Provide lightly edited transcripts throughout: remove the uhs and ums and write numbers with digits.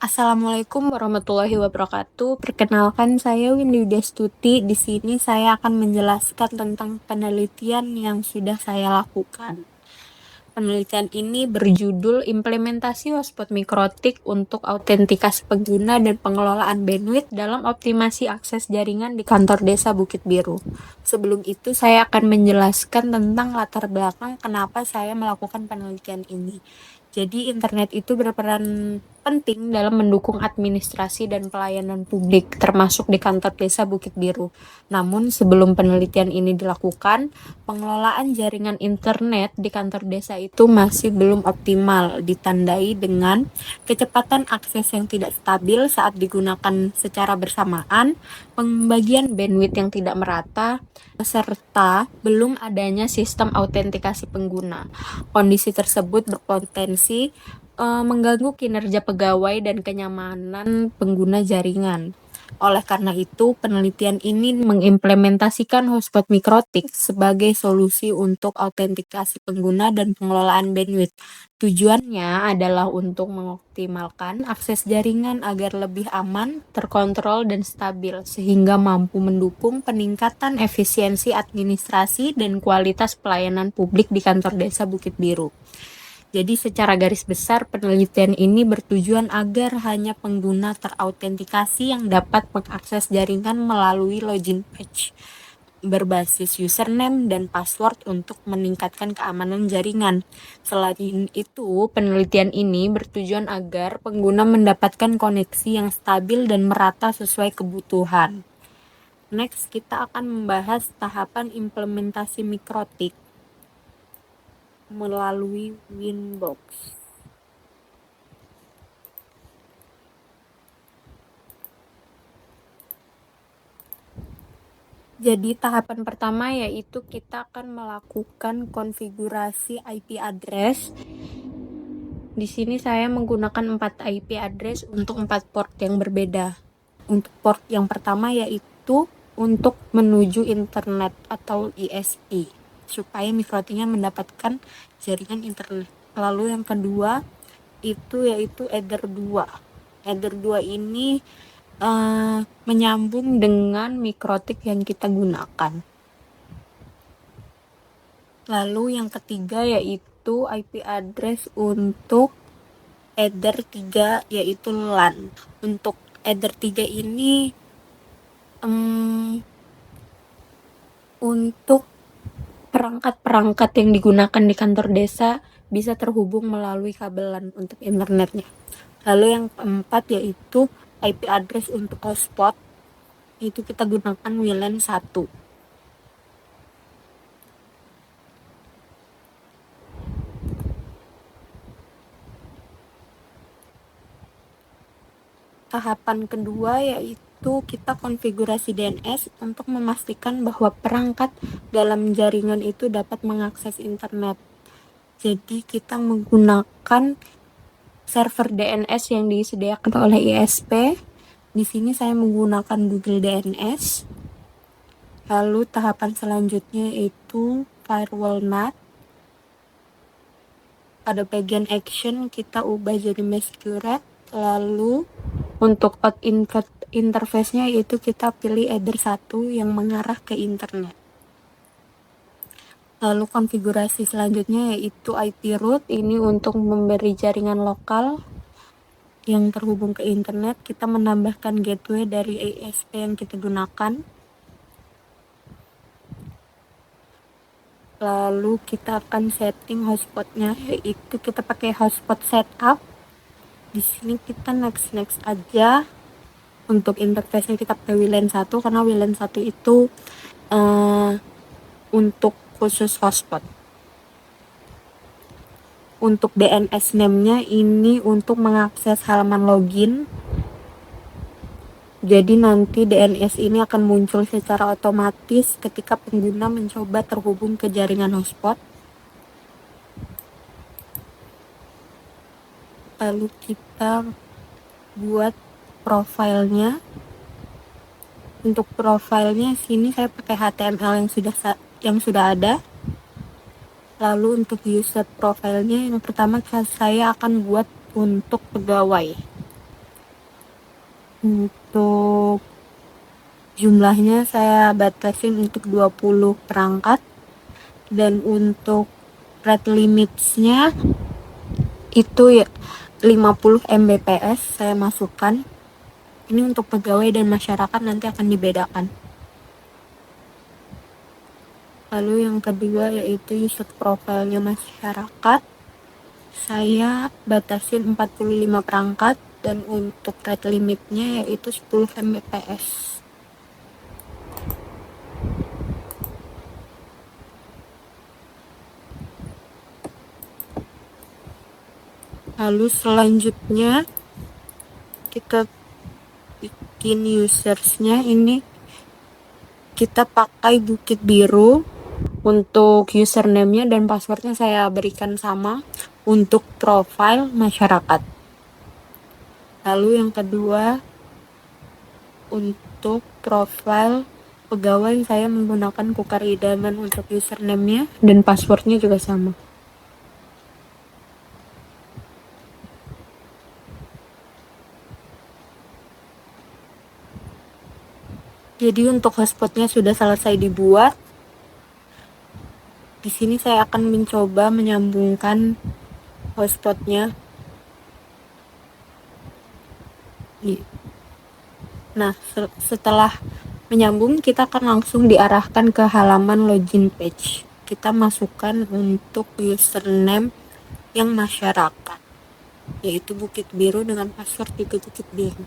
Assalamualaikum warahmatullahi wabarakatuh. Perkenalkan, saya Windy Destuti. Di sini saya akan menjelaskan tentang penelitian yang sudah saya lakukan. Penelitian ini berjudul Implementasi Hotspot Mikrotik untuk Autentikasi Pengguna dan Pengelolaan Bandwidth dalam Optimasi Akses Jaringan di Kantor Desa Bukit Biru. Sebelum itu, saya akan menjelaskan tentang latar belakang kenapa saya melakukan penelitian ini. Jadi, internet itu berperan penting dalam mendukung administrasi dan pelayanan publik, termasuk di kantor desa Bukit Biru. Namun, sebelum penelitian ini dilakukan, pengelolaan jaringan internet di kantor desa itu masih belum optimal, ditandai dengan kecepatan akses yang tidak stabil saat digunakan secara bersamaan, pembagian bandwidth yang tidak merata, serta belum adanya sistem autentikasi pengguna. Kondisi tersebut berpotensi mengganggu kinerja pegawai dan kenyamanan pengguna jaringan. Oleh karena itu, penelitian ini mengimplementasikan hotspot mikrotik sebagai solusi untuk autentikasi pengguna dan pengelolaan bandwidth. Tujuannya adalah untuk mengoptimalkan akses jaringan agar lebih aman, terkontrol, dan stabil, sehingga mampu mendukung peningkatan efisiensi administrasi dan kualitas pelayanan publik di kantor desa Bukit Biru. Jadi secara garis besar penelitian ini bertujuan agar hanya pengguna terautentikasi yang dapat mengakses jaringan melalui login page berbasis username dan password untuk meningkatkan keamanan jaringan. Selain itu, penelitian ini bertujuan agar pengguna mendapatkan koneksi yang stabil dan merata sesuai kebutuhan. Next, kita akan membahas tahapan implementasi mikrotik melalui Winbox. Jadi tahapan pertama yaitu kita akan melakukan konfigurasi IP address. Di sini saya menggunakan 4 IP address untuk 4 port yang berbeda. Untuk port yang pertama yaitu untuk menuju internet atau ISP, supaya mikrotiknya mendapatkan jaringan internet. Lalu yang kedua itu yaitu Ether 2. Ether 2 ini menyambung dengan mikrotik yang kita gunakan. Lalu yang ketiga yaitu IP address untuk Ether 3 yaitu LAN. Untuk Ether 3 ini untuk perangkat-perangkat yang digunakan di kantor desa bisa terhubung melalui kabel LAN untuk internetnya. Lalu yang keempat yaitu IP address untuk hotspot, itu kita gunakan WLAN 1. Tahapan kedua yaitu kita konfigurasi DNS untuk memastikan bahwa perangkat dalam jaringan itu dapat mengakses internet. Jadi kita menggunakan server DNS yang disediakan oleh ISP. Di sini saya menggunakan Google DNS. Lalu tahapan selanjutnya yaitu firewall NAT. Pada bagian action kita ubah jadi masquerade. Lalu untuk out interface-nya yaitu kita pilih Ether 1 yang mengarah ke internet. Lalu konfigurasi selanjutnya yaitu IP root, ini untuk memberi jaringan lokal yang terhubung ke internet. Kita menambahkan gateway dari ISP yang kita gunakan. Lalu kita akan setting hotspotnya, yaitu kita pakai hotspot setup. Di sini kita next aja. Untuk interface-nya kita pakai WLAN 1 karena WLAN 1 itu untuk khusus hotspot. Untuk DNS name-nya ini untuk mengakses halaman login. Jadi nanti DNS ini akan muncul secara otomatis ketika pengguna mencoba terhubung ke jaringan hotspot. Lalu kita buat profilnya. Untuk profilnya sini saya pakai HTML yang sudah ada. Lalu untuk user profilnya yang pertama saya akan buat untuk pegawai. Untuk jumlahnya saya batasin untuk 20 perangkat, dan untuk rate limitsnya itu ya 50 Mbps saya masukkan. Ini untuk pegawai dan masyarakat nanti akan dibedakan. Lalu yang kedua yaitu user profile-nya masyarakat, saya batasin 45 perangkat, dan untuk rate limitnya yaitu 10 Mbps. Lalu selanjutnya kita bikin usersnya ini kita pakai Bukit Biru. Untuk username-nya dan passwordnya saya berikan sama untuk profile masyarakat. Lalu yang kedua, untuk profile pegawai saya menggunakan Kukar Idaman untuk username-nya dan passwordnya juga sama. Jadi untuk hotspotnya sudah selesai dibuat. Di sini saya akan mencoba menyambungkan hotspotnya. Nah, setelah menyambung, kita akan langsung diarahkan ke halaman login page. Kita masukkan untuk username yang masyarakat, yaitu Bukit Biru dengan password juga Bukit Biru.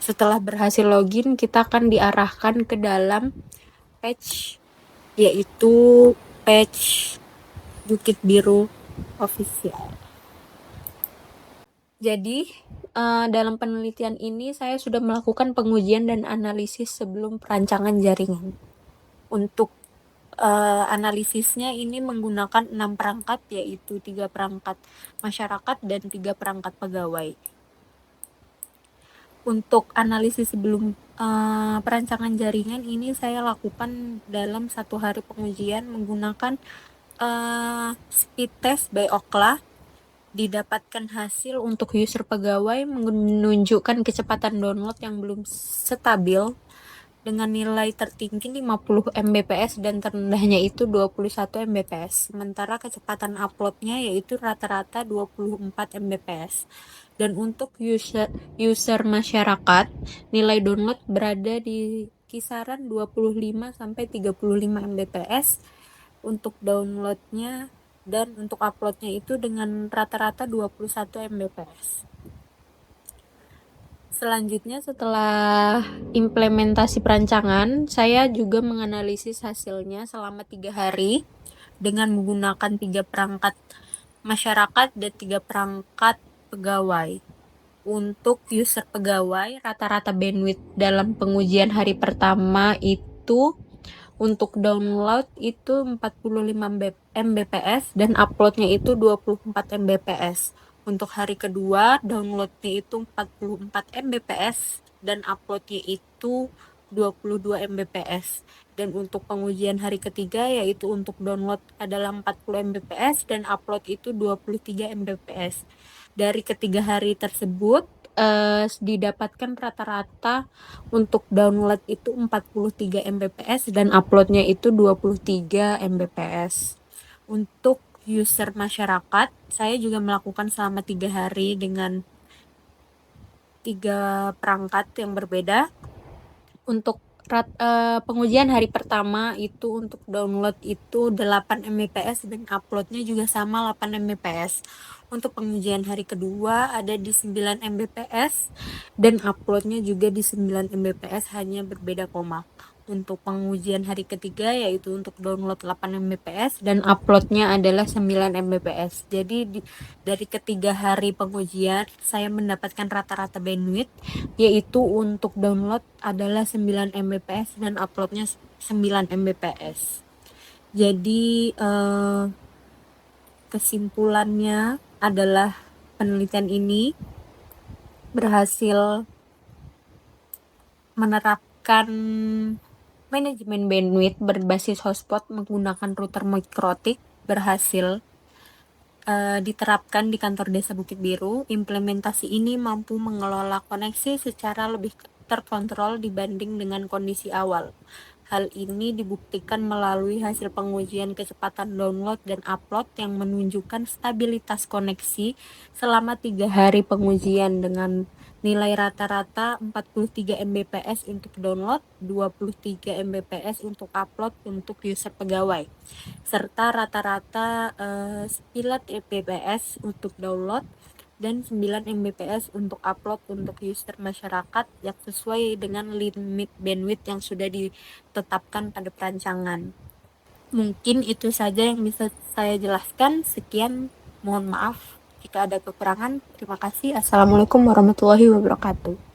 Setelah berhasil login, kita akan diarahkan ke dalam page, yaitu page Bukit Biru official. Jadi, dalam penelitian ini saya sudah melakukan pengujian dan analisis sebelum perancangan jaringan. Untuk analisisnya ini menggunakan 6 perangkat, yaitu 3 perangkat masyarakat dan 3 perangkat pegawai. Untuk analisis sebelum perancangan jaringan ini saya lakukan dalam 1 hari pengujian menggunakan speed test by Ookla. Didapatkan hasil untuk user pegawai menunjukkan kecepatan download yang belum stabil dengan nilai tertinggi 50 Mbps dan terendahnya itu 21 Mbps. Sementara kecepatan uploadnya yaitu rata-rata 24 Mbps. Dan untuk user masyarakat, nilai download berada di kisaran 25 sampai 35 Mbps untuk downloadnya, dan untuk uploadnya itu dengan rata-rata 21 Mbps. Selanjutnya setelah implementasi perancangan, saya juga menganalisis hasilnya selama 3 hari dengan menggunakan 3 perangkat masyarakat dan 3 perangkat pegawai. Untuk user pegawai, rata-rata bandwidth dalam pengujian hari pertama itu untuk download itu 45 Mbps dan uploadnya itu 24 Mbps. Untuk hari kedua, downloadnya itu 44 Mbps dan uploadnya itu 22 Mbps. Dan untuk pengujian hari ketiga yaitu untuk download adalah 40 Mbps dan upload itu 23 Mbps. Dari ketiga hari tersebut didapatkan rata-rata untuk download itu 43 Mbps dan uploadnya itu 23 Mbps. Untuk user masyarakat, saya juga melakukan selama 3 hari dengan 3 perangkat yang berbeda. Untuk pengujian hari pertama itu untuk download itu 8 Mbps dan uploadnya juga sama 8 Mbps. Untuk pengujian hari kedua ada di 9 Mbps dan uploadnya juga di 9 Mbps, hanya berbeda koma. Untuk pengujian hari ketiga yaitu untuk download 8 Mbps dan uploadnya adalah 9 Mbps. Jadi dari ketiga hari pengujian saya mendapatkan rata-rata bandwidth yaitu untuk download adalah 9 Mbps dan uploadnya 9 Mbps. Jadi kesimpulannya adalah penelitian ini berhasil menerapkan manajemen bandwidth berbasis hotspot menggunakan router mikrotik berhasil. diterapkan di kantor Desa Bukit Biru. Implementasi ini mampu mengelola koneksi secara lebih terkontrol dibanding dengan kondisi awal. Hal ini dibuktikan melalui hasil pengujian kecepatan download dan upload yang menunjukkan stabilitas koneksi selama 3 hari pengujian dengan nilai rata-rata 43 Mbps untuk download, 23 Mbps untuk upload untuk user pegawai, serta rata-rata 9 Mbps untuk download dan 9 Mbps untuk upload untuk user masyarakat yang sesuai dengan limit bandwidth yang sudah ditetapkan pada perancangan. Mungkin itu saja yang bisa saya jelaskan. Sekian, mohon maaf jika ada kekurangan. Terima kasih. Assalamualaikum warahmatullahi wabarakatuh.